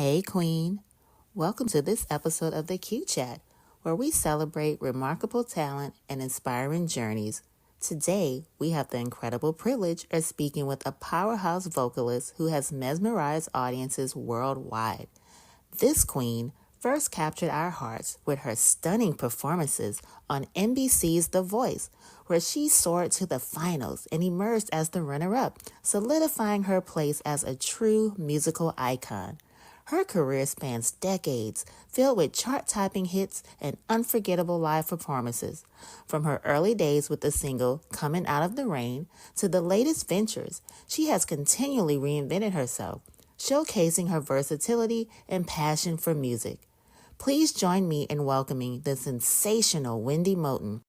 Hey, Queen. Welcome to this episode of the Q Chat, where we celebrate remarkable talent and inspiring journeys. Today, we have the incredible privilege of speaking with a powerhouse vocalist who has mesmerized audiences worldwide. This queen first captured our hearts with her stunning performances on NBC's The Voice, where she soared to the finals and emerged as the runner-up, solidifying her place as a true musical icon. Her career spans decades, filled with chart-topping hits and unforgettable live performances. From her early days with the single Coming Out of the Rain to the latest ventures, she has continually reinvented herself, showcasing her versatility and passion for music. Please join me in welcoming the sensational Wendy Moten.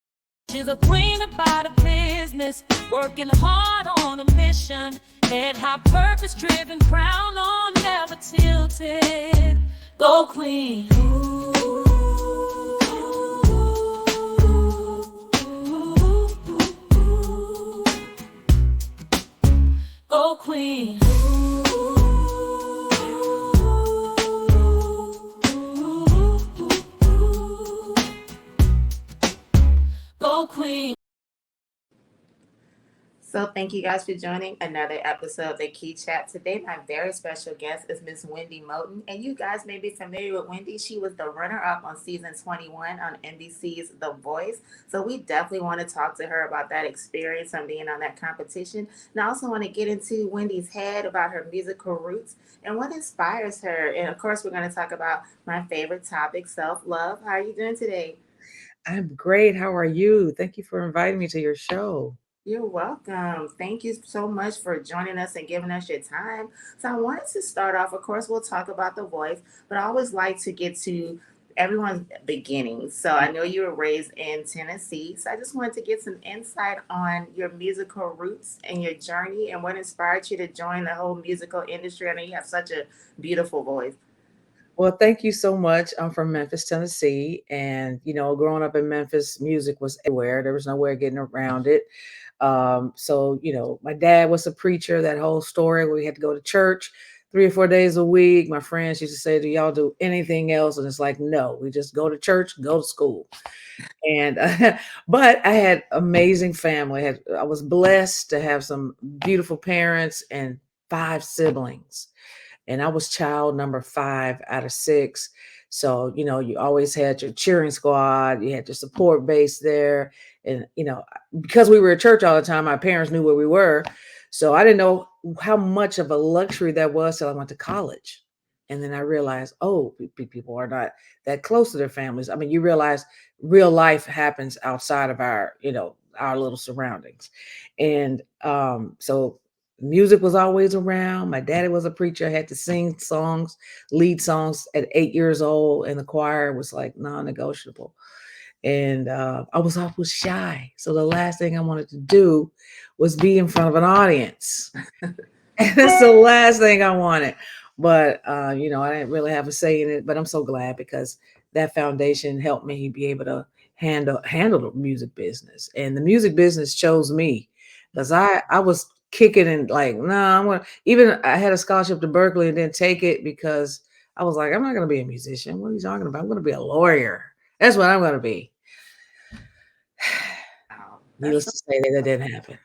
She's a queen about a business, working hard on a mission, head high, purpose driven, crown on, never tilted. Go Queen. Go Queen. Go Queen. So thank you guys for joining another episode of the Key Chat. Today, my very special guest is Miss Wendy Moten. And you guys may be familiar with Wendy. She was the runner-up on season 21 on NBC's The Voice. So we definitely want to talk to her about that experience on being on that competition. And I also want to get into Wendy's head about her musical roots and what inspires her. And of course, we're going to talk about my favorite topic, self-love. How are you doing today? I'm great. How are you? Thank you for inviting me to your show. You're welcome. Thank you so much for joining us and giving us your time. So I wanted to start off, of course, we'll talk about The Voice, but I always like to get to everyone's beginnings. So I know you were raised in Tennessee. So I just wanted to get some insight on your musical roots and your journey and what inspired you to join the whole musical industry. I know you have such a beautiful voice. Well, thank you so much. I'm from Memphis, Tennessee. And, growing up in Memphis, music was everywhere. There was no way of getting around it. My dad was a preacher, that whole story where we had to go to church 3 or 4 days a week. My friends used to say, do y'all do anything else? And it's like, no, we just go to church, go to school. And, but I had amazing family. I was blessed to have some beautiful parents and 5 siblings. And I was child number 5 out of 6. So, you always had your cheering squad, you had your support base there. And, because we were at church all the time, my parents knew where we were. So I didn't know how much of a luxury that was till I went to college. And then I realized, people are not that close to their families. I mean, you realize real life happens outside of our little surroundings. And so music was always around. My daddy was a preacher. I had to sing songs, lead songs at 8 years old, and the choir was like non-negotiable. And I was always shy. So the last thing I wanted to do was be in front of an audience. And that's the last thing I wanted. But, I didn't really have a say in it. But I'm so glad because that foundation helped me be able to handle the music business. And the music business chose me because I was kicking and like, I'm gonna, even I had a scholarship to Berkeley and didn't take it because I was like, I'm not gonna be a musician. What are you talking about? I'm gonna be a lawyer. That's what I'm gonna be. Wow. Needless to say, that didn't happen.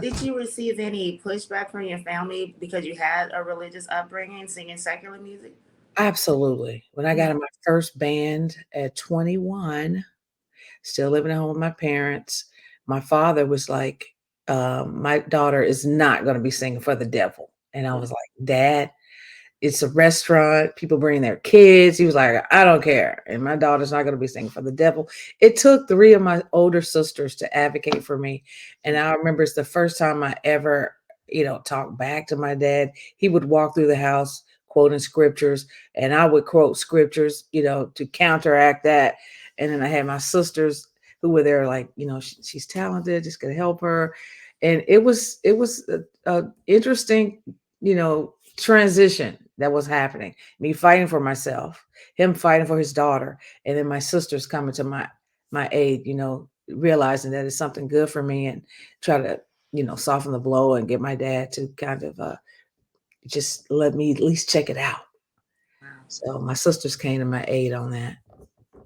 Did you receive any pushback from your family because you had a religious upbringing singing secular music? Absolutely. When I got in my first band at 21, still living at home with my parents, my father was like, my daughter is not going to be singing for the devil. And I was like, Dad, it's a restaurant. People bring their kids. He was like, I don't care. And my daughter's not going to be singing for the devil. It took 3 of my older sisters to advocate for me. And I remember it's the first time I ever, talked back to my dad. He would walk through the house quoting scriptures, and I would quote scriptures, to counteract that. And then I had my sisters who were there like, she's talented, just gonna help her. And it was a interesting, transition that was happening. Me fighting for myself, him fighting for his daughter, and then my sisters coming to my aid, realizing that it's something good for me and try to, soften the blow and get my dad to kind of just let me at least check it out. So my sisters came to my aid on that.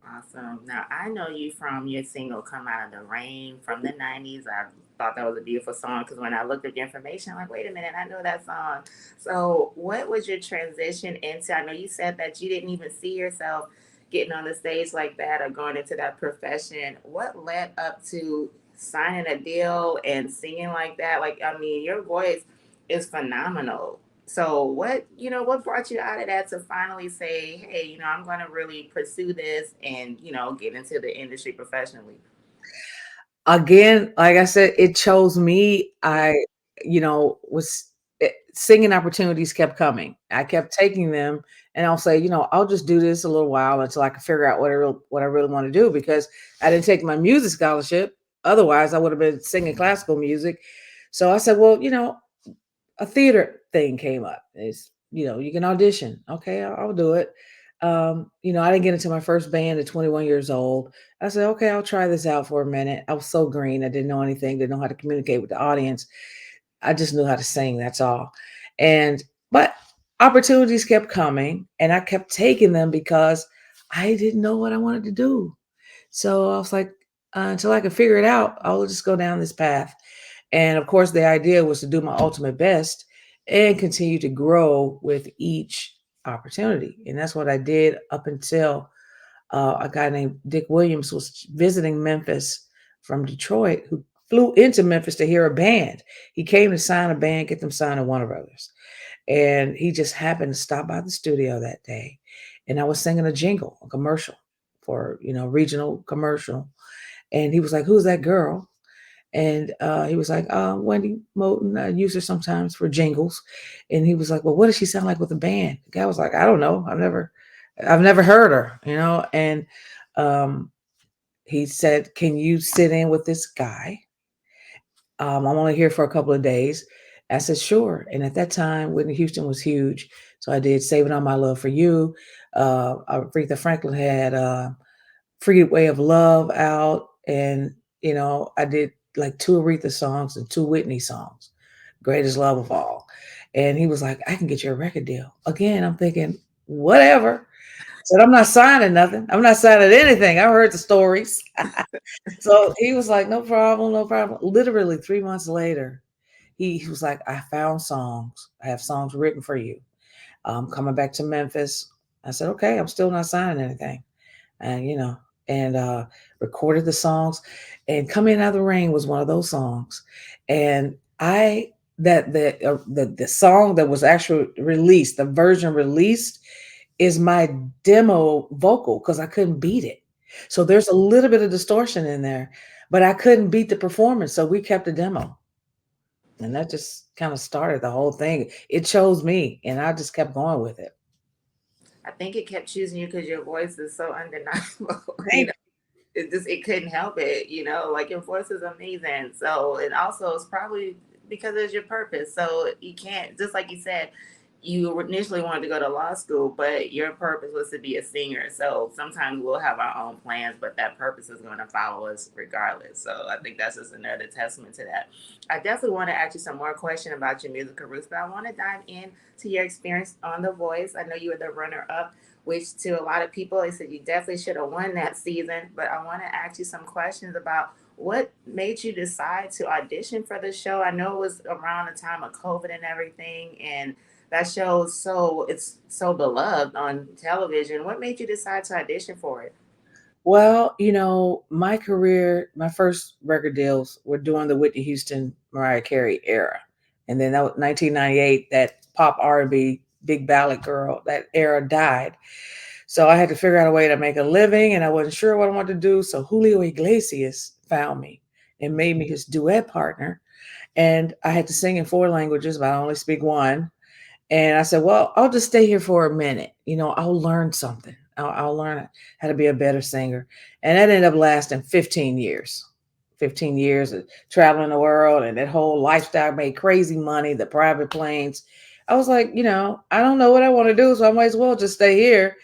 Awesome. Now, I know you from your single Come Out of the Rain from the 90s. I thought that was a beautiful song because when I looked up your information, I'm like, wait a minute, I know that song. So, what was your transition into? I know you said that you didn't even see yourself getting on the stage like that or going into that profession. What led up to signing a deal and singing like that? Like, I mean, your voice is phenomenal. So what brought you out of that to finally say, hey, I'm going to really pursue this and, get into the industry professionally? Again, like I said, it chose me. Was singing opportunities kept coming. I kept taking them, and I'll say, I'll just do this a little while until I can figure out what I really want to do because I didn't take my music scholarship. Otherwise, I would have been singing classical music. So I said, well, a theater thing came up. It's, you can audition. Okay, I'll do it. I didn't get into my first band at 21 years old. I said, okay, I'll try this out for a minute. I was so green. I didn't know anything, didn't know how to communicate with the audience. I just knew how to sing. That's all. But opportunities kept coming and I kept taking them because I didn't know what I wanted to do. So I was like, until I could figure it out, I'll just go down this path. And of course, the idea was to do my ultimate best and continue to grow with each opportunity. And that's what I did up until a guy named Dick Williams was visiting Memphis from Detroit, who flew into Memphis to hear a band. He came to sign a band, get them signed to Warner Brothers. And he just happened to stop by the studio that day. And I was singing a jingle, a commercial for, regional commercial. And he was like, who's that girl? And he was like, Wendy Moten. I use her sometimes for jingles. And he was like, well, what does she sound like with a band? The guy was like, I don't know. I've never heard her. And um, he said, can you sit in with this guy? I'm only here for a couple of days. I said, sure. And at that time, Whitney Houston was huge. So I did Saving All My Love for You. Aretha Franklin had Freeway of Love out. And, I did like two Aretha songs and two Whitney songs, Greatest Love of All. And he was like, I can get you a record deal. Again, I'm thinking, whatever. Said, I'm not signing nothing. I'm not signing anything. I heard the stories. So he was like, no problem, no problem. Literally 3 months later, he was like, I found songs. I have songs written for you. Coming back to Memphis. I said, okay, I'm still not signing anything. And, and recorded the songs. And Coming Out of the Rain was one of those songs. And the song that was actually released, the version released, is my demo vocal because I couldn't beat it. So there's a little bit of distortion in there, but I couldn't beat the performance. So we kept the demo. And that just kind of started the whole thing. It chose me and I just kept going with it. I think it kept choosing you because your voice is so undeniable. Thank It couldn't help it. Like your voice is amazing. So and also it's probably because it's your purpose. So you can't, just like you said, you initially wanted to go to law school, but your purpose was to be a singer. So sometimes we'll have our own plans, but that purpose is going to follow us regardless. So I think that's just another testament to that. I definitely want to ask you some more questions about your musical roots, but I want to dive in to your experience on The Voice. I know you were the runner up, which to a lot of people, they said you definitely should have won that season. But I want to ask you some questions about what made you decide to audition for the show. I know it was around the time of COVID and everything, and that show is it's so beloved on television. What made you decide to audition for it? Well, my career, my first record deals were during the Whitney Houston, Mariah Carey era. And then that was 1998, that pop R&B, big ballad girl, that era died. So I had to figure out a way to make a living and I wasn't sure what I wanted to do. So Julio Iglesias found me and made me his duet partner. And I had to sing in four languages, but I only speak one. And I said, well, I'll just stay here for a minute. I'll learn something. I'll learn how to be a better singer. And that ended up lasting 15 years. 15 years of traveling the world and that whole lifestyle, made crazy money, the private planes. I was like, I don't know what I want to do. So I might as well just stay here.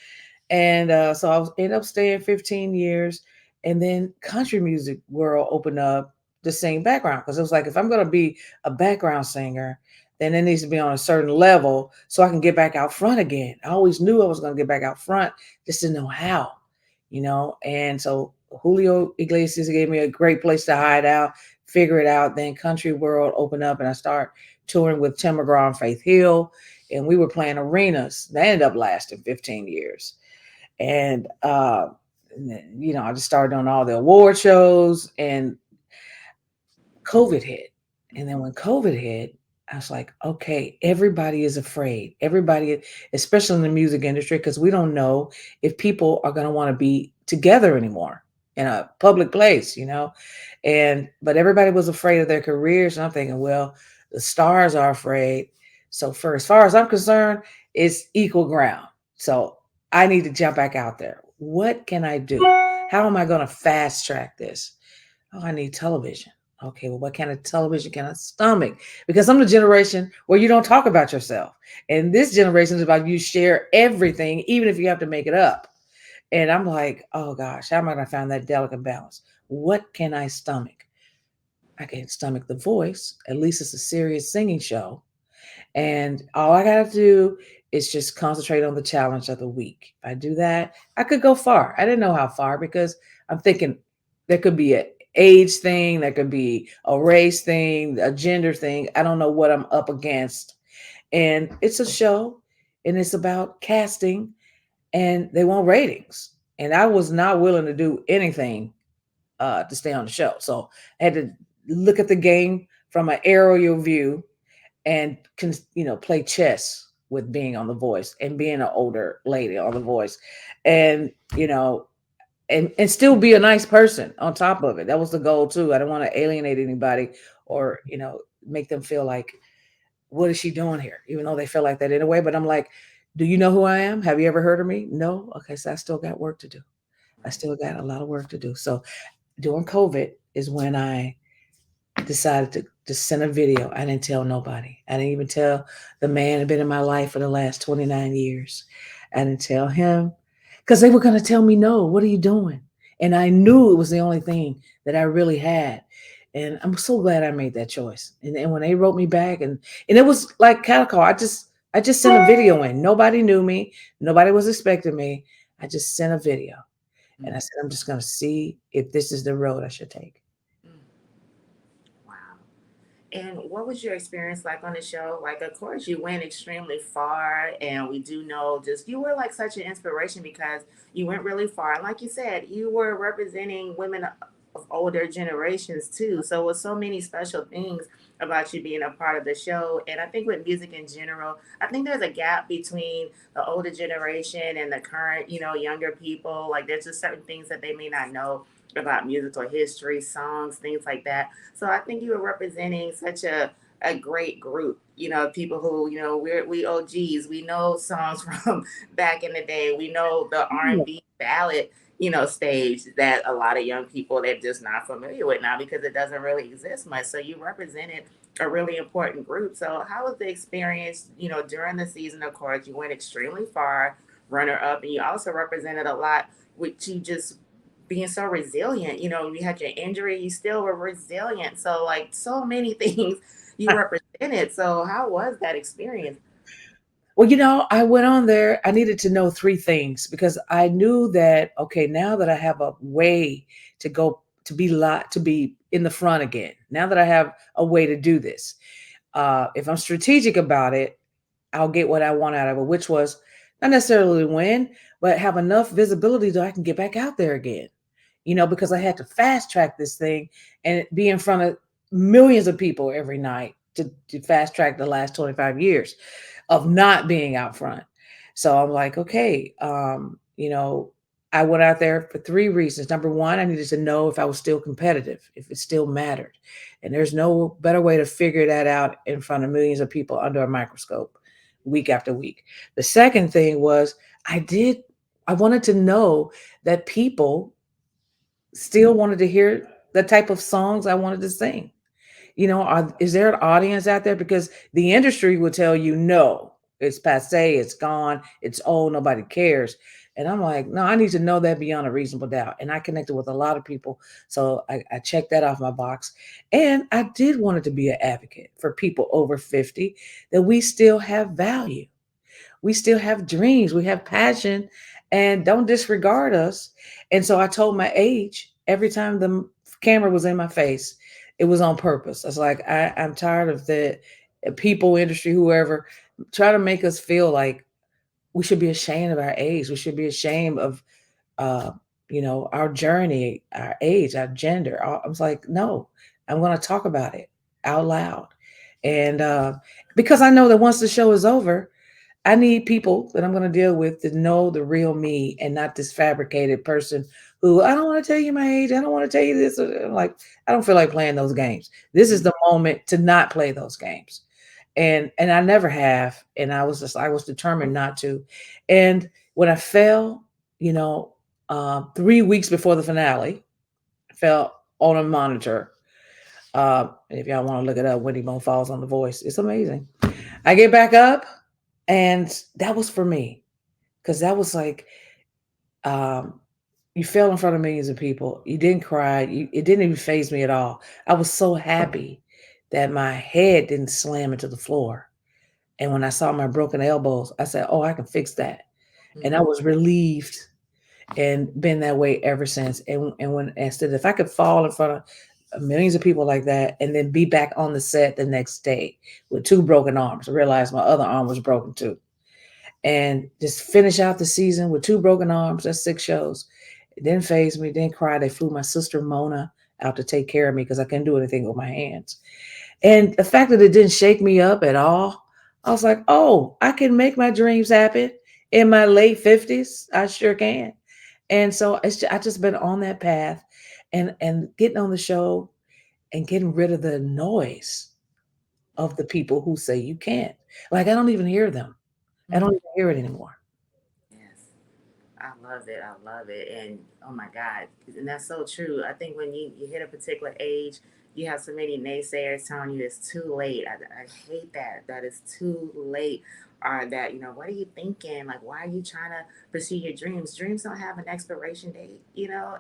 And so ended up staying 15 years. And then country music world opened up the same background. Because it was like, if I'm going to be a background singer, then it needs to be on a certain level so I can get back out front again. I always knew I was going to get back out front, just didn't know how, And so Julio Iglesias gave me a great place to hide out, figure it out. Then Country World opened up, and I started touring with Tim McGraw and Faith Hill, and we were playing arenas. That ended up lasting 15 years. And I just started on all the award shows, and COVID hit. And then when COVID hit, I was like, okay, everybody is afraid. Everybody, especially in the music industry, because we don't know if people are going to want to be together anymore in a public place. But everybody was afraid of their careers. And I'm thinking, well, the stars are afraid. So for as far as I'm concerned, it's equal ground. So I need to jump back out there. What can I do? How am I going to fast track this? Oh, I need television. Okay, well, what kind of television can I stomach? Because I'm the generation where you don't talk about yourself. And this generation is about you share everything, even if you have to make it up. And I'm like, oh gosh, how am I going to find that delicate balance? What can I stomach? I can't stomach The Voice. At least it's a serious singing show. And all I got to do is just concentrate on the challenge of the week. If I do that, I could go far. I didn't know how far because I'm thinking there could be an age thing, there could be a race thing, a gender thing. I don't know what I'm up against. And it's a show and it's about casting and they want ratings. And I was not willing to do anything to stay on the show. So I had to look at the game from an aerial view and play chess with being on The Voice and being an older lady on The Voice, and and still be a nice person on top of it. That was the goal too. I don't want to alienate anybody or make them feel like, what is she doing here? Even though they feel like that in a way. But I'm like, do you know who I am? Have you ever heard of me? No. Okay, so I still got work to do. I still got a lot of work to do. So during COVID is when I decided to just send a video. I didn't tell nobody. I didn't even tell the man who had been in my life for the last 29 years. I didn't tell him because they were going to tell me, no, what are you doing? And I knew it was the only thing that I really had. And I'm so glad I made that choice. And when they wrote me back and it was like cattle, I just sent a video in. Nobody knew me. Nobody was expecting me. I just sent a video. And I said, I'm just going to see if this is the road I should take. Wow. And what was your experience like on the show? Like, of course, you went extremely far, and we do know just you were like such an inspiration because you went really far. And like you said, you were representing women of older generations too. So, with so many special things about you being a part of the show. And I think with music in general, I think there's a gap between the older generation and the current, younger people. Like, there's just certain things that they may not know about musical history, songs, things like that. So I think you were representing such a great group, people who, we OGs, we know songs from back in the day. We know the R&B ballad, stage that a lot of young people they're just not familiar with now because it doesn't really exist much. So you represented a really important group. So how was the experience, during the season? Of course, you went extremely far, runner up, and you also represented a lot with you just being so resilient. You had your injury, you still were resilient. So like so many things you represented. So how was that experience? Well, I went on there. I needed to know three things because I knew that, okay, now that I have a way to go to be in the front again, now that I have a way to do this, if I'm strategic about it, I'll get what I want out of it, which was not necessarily win, but have enough visibility so I can get back out there again. Because I had to fast track this thing and be in front of millions of people every night to fast track the last 25 years of not being out front. So I'm like, okay, I went out there for three reasons. Number one, I needed to know if I was still competitive, if it still mattered. And there's no better way to figure that out in front of millions of people under a microscope week after week. The second thing was I wanted to know that people still wanted to hear the type of songs I wanted to sing. Is there an audience out there? Because the industry will tell you no. It's passe, it's gone, it's old, nobody cares. And I'm like, no, I need to know that beyond a reasonable doubt. And I connected with a lot of people. So I checked that off my box. And I did want it to be an advocate for people over 50 that we still have value. We still have dreams, we have passion, and don't disregard us. And so I told my age every time the camera was in my face, it was on purpose. I was like, I'm tired of the people, industry, whoever, try to make us feel like we should be ashamed of our age. We should be ashamed of, uh, our journey, our age, our gender. I was like, no, I'm going to talk about it out loud. And because I know that once the show is over, I need people that I'm going to deal with to know the real me and not this fabricated person who I don't want to tell you my age. I don't want to tell you this. I'm like, I don't feel like playing those games. This is the moment to not play those games. And I never have. And I was determined not to. And when I fell, you know, 3 weeks before the finale, I fell on a monitor. If y'all want to look it up, Wendy Moten falls on The Voice. It's amazing. I get back up, and that was for me, because that was like, um, you fell in front of millions of people. You didn't cry. It didn't even phase me at all. I was so happy that my head didn't slam into the floor. And when I saw my broken elbows, I said, "Oh, I can fix that." And I was relieved, and been that way ever since. And when instead, if I could fall in front of millions of people like that, and then be back on the set the next day with two broken arms, I realized my other arm was broken too, and just finish out the season with two broken arms. That's 6 shows. It didn't phase me, didn't cry. They flew my sister Mona out to take care of me because I couldn't do anything with my hands. And the fact that it didn't shake me up at all, I was like, oh, I can make my dreams happen in my late 50s. I sure can. And so I just been on that path, and getting on the show and getting rid of the noise of the people who say you can't. Like, I don't even hear them. I don't Mm. even hear it anymore. Yes. I love it. I love it. And oh my God. And that's so true. I think when you hit a particular age, you have so many naysayers telling you it's too late. I hate that. That is too late. Or that, what are you thinking? Like, why are you trying to pursue your dreams? Dreams don't have an expiration date.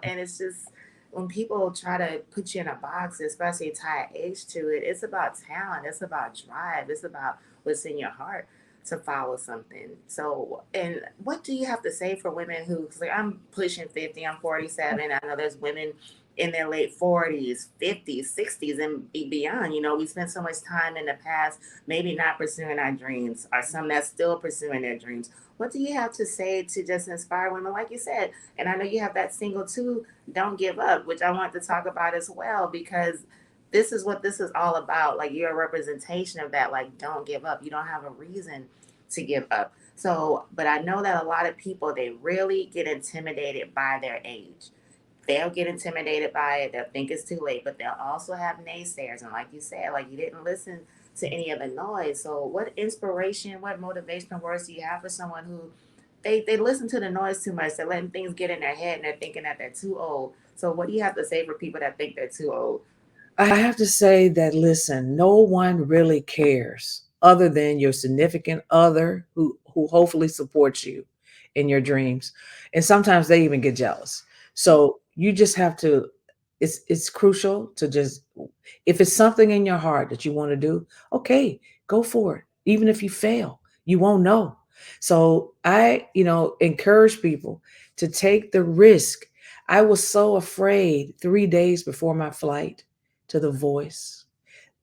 And it's just when people try to put you in a box, especially tie age to it, it's about talent. It's about drive. It's about what's in your heart to follow something. So, and what do you have to say for women who, 'cause like I'm pushing 50, I'm 47. I know there's women in their late 40s, 50s, 60s, and beyond. We spend so much time in the past, maybe not pursuing our dreams, or some that's still pursuing their dreams. What do you have to say to just inspire women, like you said? And I know you have that single too, Don't Give Up, which I want to talk about as well, because this is what this is all about. Like, you're a representation of that. Like, don't give up. You don't have a reason to give up. So, but I know that a lot of people, they really get intimidated by their age. They'll get intimidated by it. They'll think it's too late, but they'll also have naysayers. And like you said, like, you didn't listen to any of the noise. So, what inspiration, what motivational words do you have for someone who they listen to the noise too much? They're letting things get in their head, and they're thinking that they're too old. So, what do you have to say for people that think they're too old? I have to say that, listen, no one really cares other than your significant other who hopefully supports you in your dreams. And sometimes they even get jealous. So you just have to, it's crucial to just, if it's something in your heart that you want to do, okay, go for it. Even if you fail, you won't know. So I, encourage people to take the risk. I was so afraid 3 days before my flight to The Voice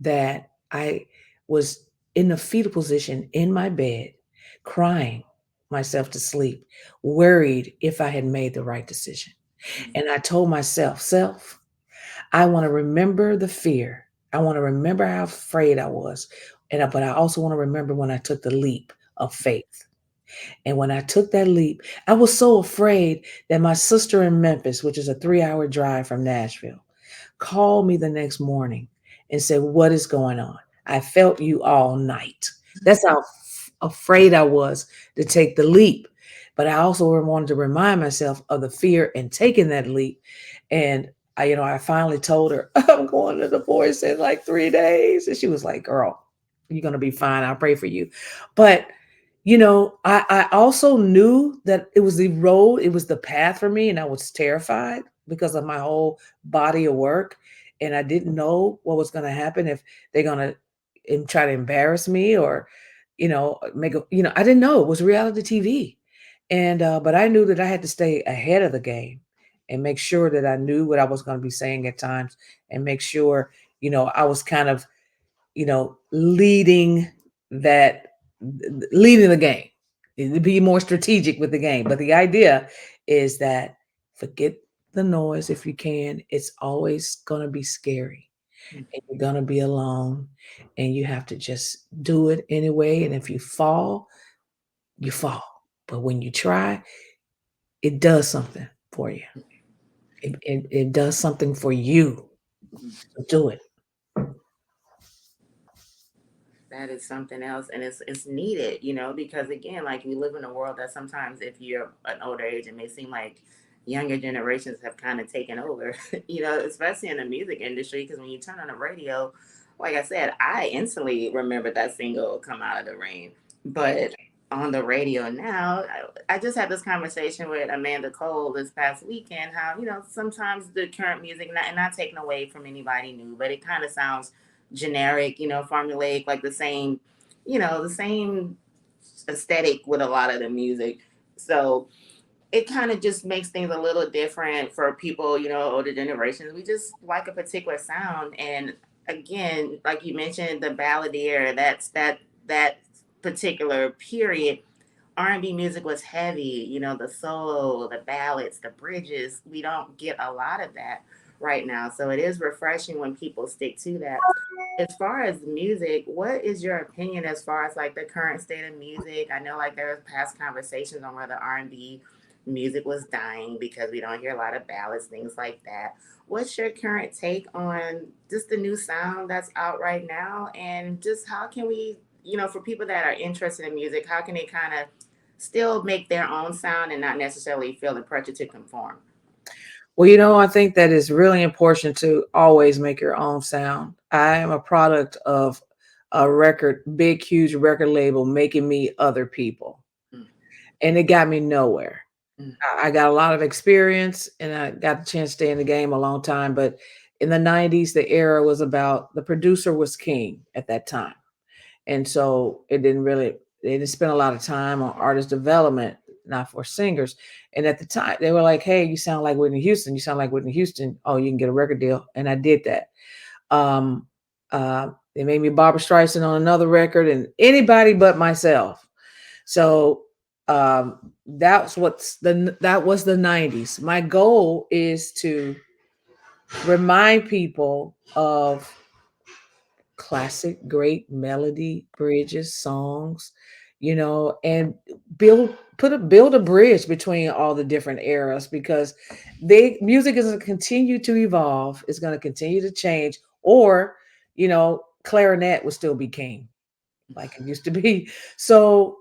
that I was in the fetal position in my bed, crying myself to sleep, worried if I had made the right decision. And I told myself, self, I want to remember the fear. I want to remember how afraid I was. But I also want to remember when I took the leap of faith. And when I took that leap, I was so afraid that my sister in Memphis, which is a 3-hour drive from Nashville, called me the next morning and said, "What is going on? I felt you all night." That's how afraid I was to take the leap. But I also wanted to remind myself of the fear in taking that leap. And I finally told her, "I'm going to The Voice in like 3 days." And she was like, "Girl, you're going to be fine. I'll pray for you." But I also knew that it was the road, it was the path for me, and I was terrified because of my whole body of work. And I didn't know what was going to happen if they're going to try to embarrass me or, I didn't know it was reality TV. But I knew that I had to stay ahead of the game and make sure that I knew what I was going to be saying at times and make sure, I was kind of leading that leading the game, to be more strategic with the game. But the idea is that forget the noise if you can. It's always going to be scary and you're going to be alone and you have to just do it anyway. And if you fall, you fall. But when you try, it does something for you. It does something for you. So do it. That is something else, and it's needed, because again, like we live in a world that sometimes if you're an older age, it may seem like younger generations have kind of taken over, especially in the music industry. Because when you turn on the radio, like I said, I instantly remember that single "Come Out of the Rain," but on the radio now, I just had this conversation with Amanda Cole this past weekend. How sometimes the current music, not taken away from anybody new, but it kind of sounds generic, formulaic, like the same aesthetic with a lot of the music. So it kind of just makes things a little different for people, older generations. We just like a particular sound. And again, like you mentioned, the balladeer, that particular period. R&B music was heavy, the solo, the ballads, the bridges. We don't get a lot of that right now. So it is refreshing when people stick to that. As far as music, what is your opinion as far as like the current state of music? I know like there was past conversations on whether R&B music was dying because we don't hear a lot of ballads, things like that. What's your current take on just the new sound that's out right now, and just how can we, for people that are interested in music, how can they kind of still make their own sound and not necessarily feel the pressure to conform? Well, I think that it's really important to always make your own sound. I am a product of a big, huge record label making me other people, Mm, and it got me nowhere. mm, I got a lot of experience and I got the chance to stay in the game a long time. But in the 90s, the era was about the producer was king at that time. And so they didn't spend a lot of time on artist development, not for singers. And at the time, they were like, hey, you sound like Whitney Houston. You sound like Whitney Houston. Oh, you can get a record deal. And I did that. Um, they made me Barbara Streisand on another record and anybody but myself. So um, that was the 90s. My goal is to remind people of classic, great melody, bridges, songs, and build a bridge between all the different eras because music is going to continue to evolve, it's going to continue to change, or clarinet will still be king like it used to be. So,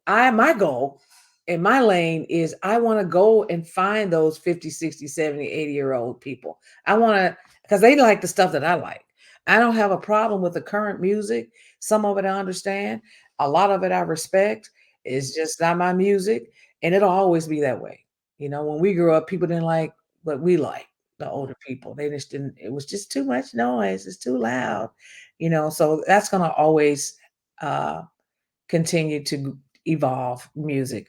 I my goal in my lane is I want to go and find those 50, 60, 70, 80-year-old people. I want to because they like the stuff that I like. I don't have a problem with the current music. Some of it I understand. A lot of it I respect. It's just not my music. And it'll always be that way. When we grew up, people didn't like what we like, the older people. They just didn't, it was just too much noise. It's too loud. So that's gonna always uh, continue to evolve music.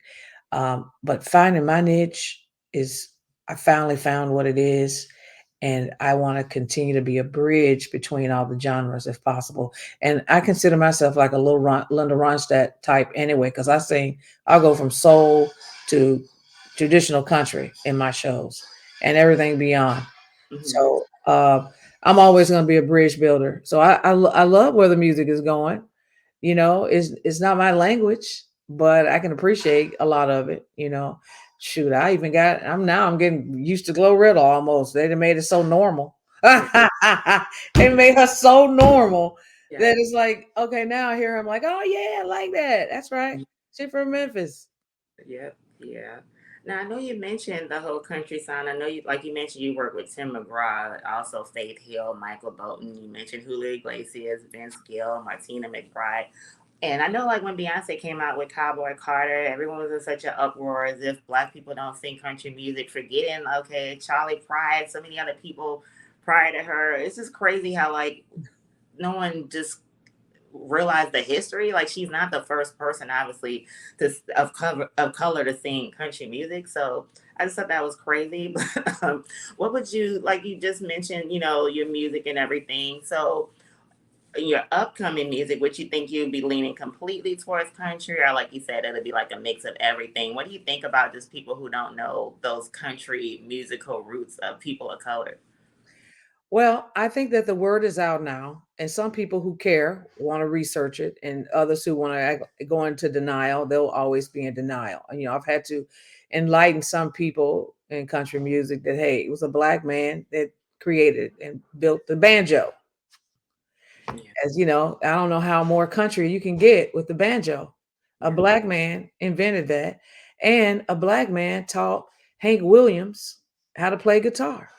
But finding my niche is, I finally found what it is. And I want to continue to be a bridge between all the genres if possible. And I consider myself like a little Linda Ronstadt type anyway, because I'll go from soul to traditional country in my shows and everything beyond. mm-hmm. So I'm always going to be a bridge builder. So I love where the music is going. It's not my language, but I can appreciate a lot of it. Shoot, I even got I'm getting used to Glorilla almost. They done made it so normal. They made her so normal Yeah. that it's like, okay, now I hear her, I'm like, oh yeah, I like that. That's right. She from Memphis. Yep. Yeah. Now I know you mentioned the whole country sound. I know you, like you mentioned, you work with Tim McGraw, also Faith Hill, Michael Bolton. You mentioned Julio Iglesias, Vince Gill, Martina McBride. And I know, like when Beyonce came out with Cowboy Carter, everyone was in such an uproar as if Black people don't sing country music, forgetting okay, Charlie Pride, so many other people prior to her. It's just crazy how like no one just realized the history. Like she's not the first person, obviously, to of color to sing country music. So I just thought that was crazy. But what would you like? You just mentioned, you know, your music and everything. So your upcoming music, would you think you'd be leaning completely towards country, or like you said, it'll be like a mix of everything? What do you think about just people who don't know those country musical roots of people of color? Well, I think that the word is out now, and some people who care want to research it, and others who want to go into denial, they'll always be in denial. And, I've had to enlighten some people in country music that, hey, it was a black man that created and built the banjo. Yeah. As you know, I don't know how more country you can get with the banjo. A Yeah. black man invented that, and a black man taught Hank Williams how to play guitar.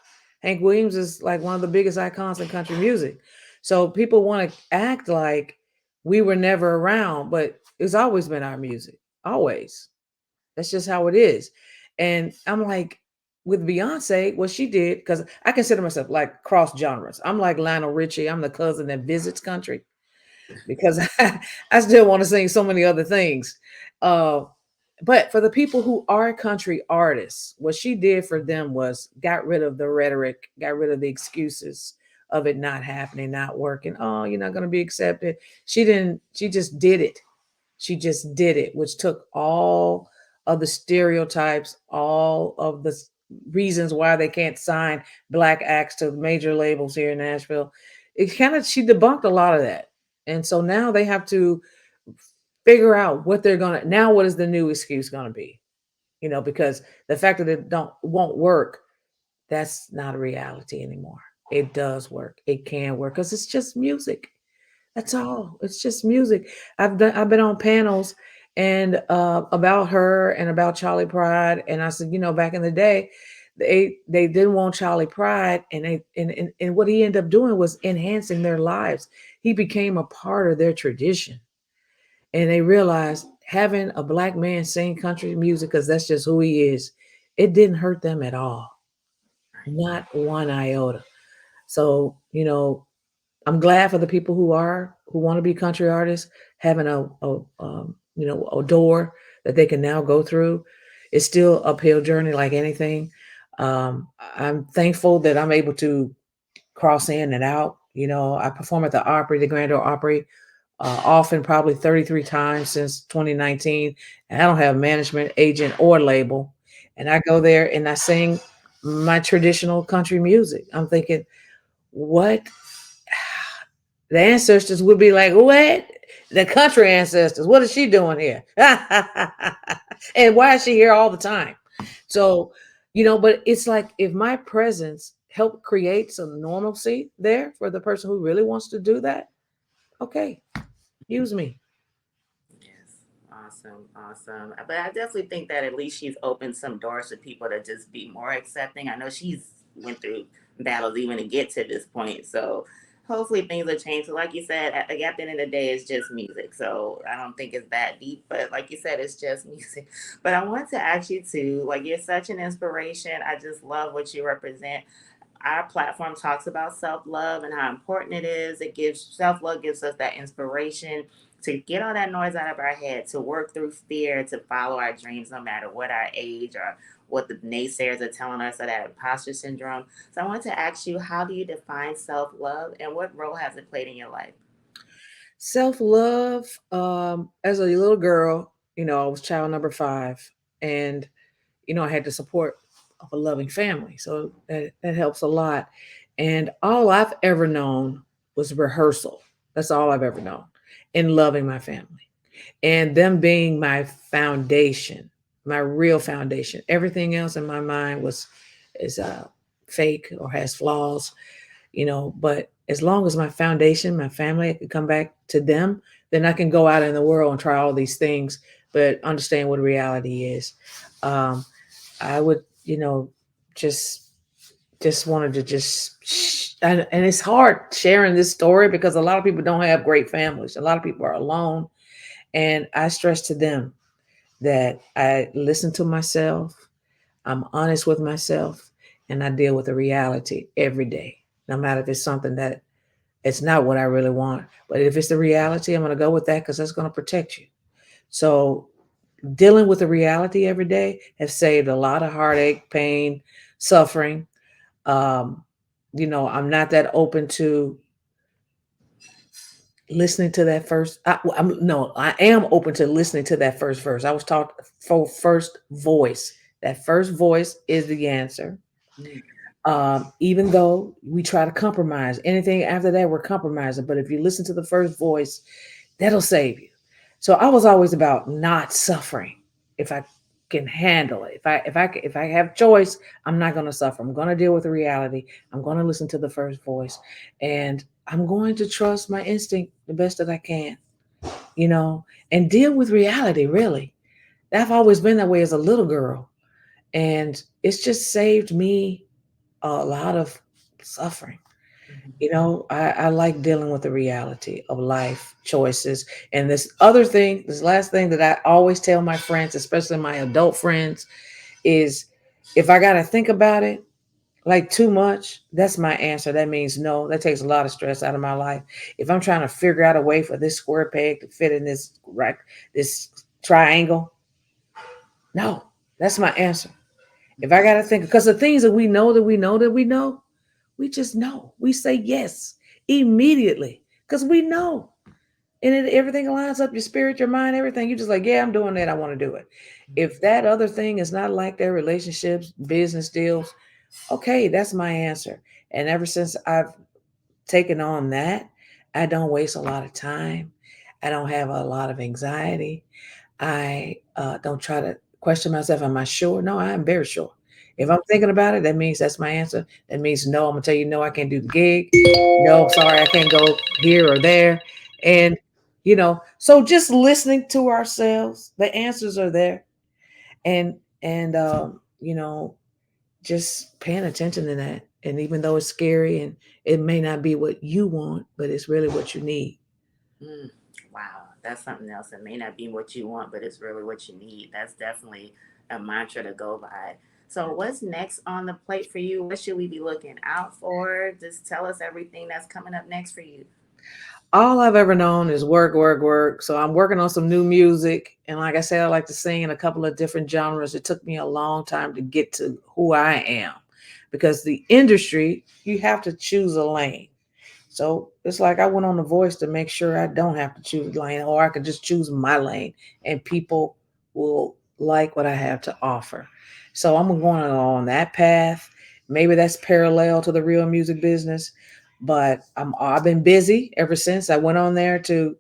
Hank Williams is like one of the biggest icons in country music. So people want to act like we were never around, but it's always been our music. Always. That's just how it is. And I'm like, with Beyonce, what she did, because I consider myself like cross genres. I'm like Lionel Richie. I'm the cousin that visits country because I still want to sing so many other things. Uh, but for the people who are country artists, what she did for them was got rid of the rhetoric, got rid of the excuses of it not happening, not working. Oh, you're not going to be accepted. She didn't, she just did it. She just did it, which took all of the stereotypes, all of the reasons why they can't sign black acts to major labels here in Nashville. It kind of, she debunked a lot of that. And so now they have to figure out what they're going to, now what is the new excuse going to be? Because the fact that it don't won't work, that's not a reality anymore. It does work. It can work because it's just music. That's all. It's just music. I've been on panels and about her and about Charlie Pride, and I said, back in the day, they didn't want Charlie Pride, and and what he ended up doing was enhancing their lives. He became a part of their tradition, and they realized having a black man sing country music because that's just who he is. It didn't hurt them at all, not one iota. So I'm glad for the people who want to be country artists having a door that they can now go through. It's still uphill journey like anything. I'm thankful that I'm able to cross in and out. I perform at the Opry, the Grand Ole Opry, often probably 33 times since 2019, and I don't have management, agent, or label. And I go there and I sing my traditional country music. I'm thinking, what the ancestors would be like, what? The country ancestors, what is she doing here? And why is she here all the time? So, but it's like if my presence helped create some normalcy there for the person who really wants to do that, okay, use me. Yes, awesome, awesome. But I definitely think that at least she's opened some doors for people to just be more accepting. I know she's went through battles even to get to this point, so hopefully things will change. So, like you said, at the end of the day, it's just music. So I don't think it's that deep, but like you said, it's just music. But I want to ask you too, like you're such an inspiration. I just love what you represent. Our platform talks about self-love and how important it is. It gives self-love gives us that inspiration to get all that noise out of our head, to work through fear, to follow our dreams no matter what our age or what the naysayers are telling us, or that imposter syndrome. So I want to ask you, how do you define self-love and what role has it played in your life? Self love. As a little girl, I was child number 5, and I had the support of a loving family, so that helps a lot. And all I've ever known was rehearsal. That's all I've ever known, in loving my family and them being my foundation, my real foundation. Everything else in my mind is fake or has flaws, but as long as my foundation, my family, I can come back to them, then I can go out in the world and try all these things, but understand what reality is. Um, I would, just wanted to and it's hard sharing this story because a lot of people don't have great families. A lot of people are alone. And I stress to them that I listen to myself, I'm honest with myself, and I deal with the reality every day. No matter if it's something that it's not what I really want, but if it's the reality, I'm going to go with that because that's going to protect you. So dealing with the reality every day has saved a lot of heartache, pain, suffering. Um, I'm not that open to listening to that first. I'm no, I am open to listening to that first verse. I was taught for first voice. That first voice is the answer. Mm. Even though we try to compromise, anything after that we're compromising. But if you listen to the first voice, that'll save you. So I was always about not suffering. If I can handle it, if I have choice, I'm not going to suffer. I'm going to deal with the reality. I'm going to listen to the first voice, and I'm going to trust my instinct the best that I can. You know, and deal with reality. Really, I've always been that way as a little girl, and it's just saved me a lot of suffering. I like dealing with the reality of life choices. And this last thing that I always tell my friends, especially my adult friends, is if I got to think about it like too much, that's my answer. That means no. That takes a lot of stress out of my life. If I'm trying to figure out a way for this square peg to fit in this triangle, no, that's my answer. If I got to think, because the things that we know that we know that we know, we just know. We say yes immediately because we know. And everything lines up, your spirit, your mind, everything. You're just like, yeah, I'm doing that. I want to do it. If that other thing is not like their relationships, business deals, okay, that's my answer. And ever since I've taken on that, I don't waste a lot of time. I don't have a lot of anxiety. I don't try to question myself. Am I sure? No, I am very sure. If I'm thinking about it, that means that's my answer. That means no, I'm gonna tell you no, I can't do the gig. No, sorry, I can't go here or there. And so just listening to ourselves, the answers are there. And and just paying attention to that. And even though it's scary and it may not be what you want, but it's really what you need. Mm, wow, that's something else. It may not be what you want, but it's really what you need. That's definitely a mantra to go by. So, what's next on the plate for you? What should we be looking out for? Just tell us everything that's coming up next for you. All I've ever known is work, work, work. So I'm working on some new music. And like I said, I like to sing in a couple of different genres. It took me a long time to get to who I am because the industry, you have to choose a lane. So it's like I went on The Voice to make sure I don't have to choose a lane, or I could just choose my lane and people will like what I have to offer. So I'm going on that path. Maybe that's parallel to the real music business, but I've been busy ever since I went on there to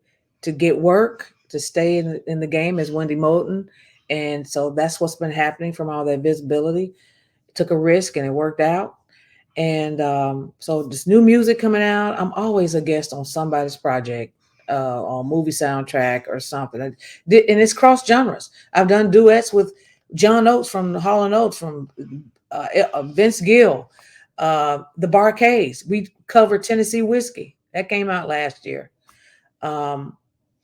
get work, to stay in the game as Wendy Moten. And so that's what's been happening from all that visibility. Took a risk and it worked out. And so this new music coming out, I'm always a guest on somebody's project, on movie soundtrack or something. And it's cross genres. I've done duets with John Oates from the Hall and Oates, from Vince Gill, the Barcades. We covered Tennessee Whiskey. That came out last year. Um,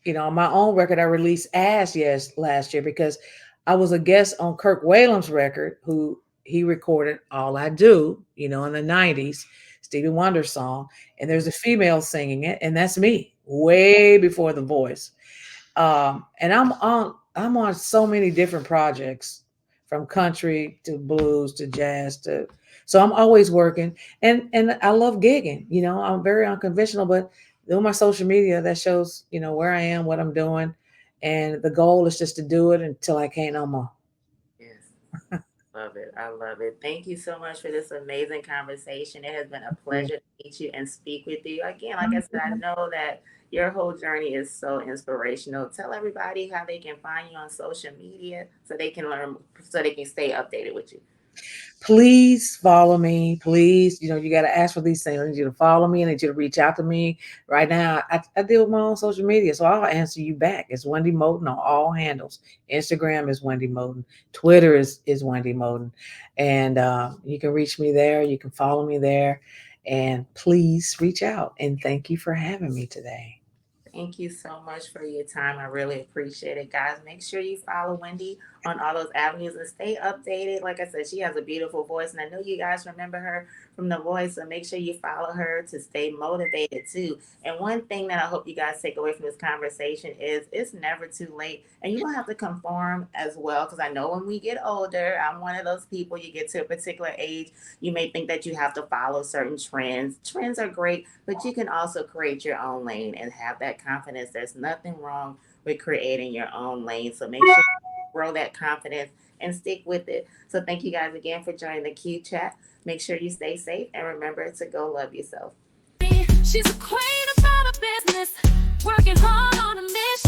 my own record I released As Yes last year because I was a guest on Kirk Whalem's record, who he recorded All I Do, in the 90s, Stevie Wonder song. And there's a female singing it, and that's me, way before The Voice. And I'm on so many different projects, from country to blues to jazz to, so I'm always working, and I love gigging. I'm very unconventional, but on my social media that shows where I am, what I'm doing, and the goal is just to do it until I can't no more. Yes. Love it. I love it. Thank you so much for this amazing conversation. It has been a pleasure to meet you and speak with you. Again, like I said, I know that your whole journey is so inspirational. Tell everybody how they can find you on social media so they can learn, so they can stay updated with you. Please follow me. Please, you got to ask for these things. I need you to follow me. I need you to reach out to me. Right now, I deal with my own social media, so I'll answer you back. It's Wendy Moten on all handles. Instagram is Wendy Moten. Twitter is Wendy Moten. And you can reach me there. You can follow me there. And please reach out. And thank you for having me today. Thank you so much for your time. I really appreciate it, guys. Make sure you follow Wendy on all those avenues and stay updated. Like I said, she has a beautiful voice, and I know you guys remember her from The Voice, so make sure you follow her to stay motivated too. And one thing that I hope you guys take away from this conversation is it's never too late, and you don't have to conform as well. Because I know when we get older, I'm one of those people. You get to a particular age, you may think that you have to follow certain trends. Trends are great, but you can also create your own lane and have that confidence. There's nothing wrong with creating your own lane. So make sure you grow that confidence and stick with it. So thank you guys again for joining the Q Chat. Make sure you stay safe and remember to go love yourself. She's a queen about a business, working hard on a mission.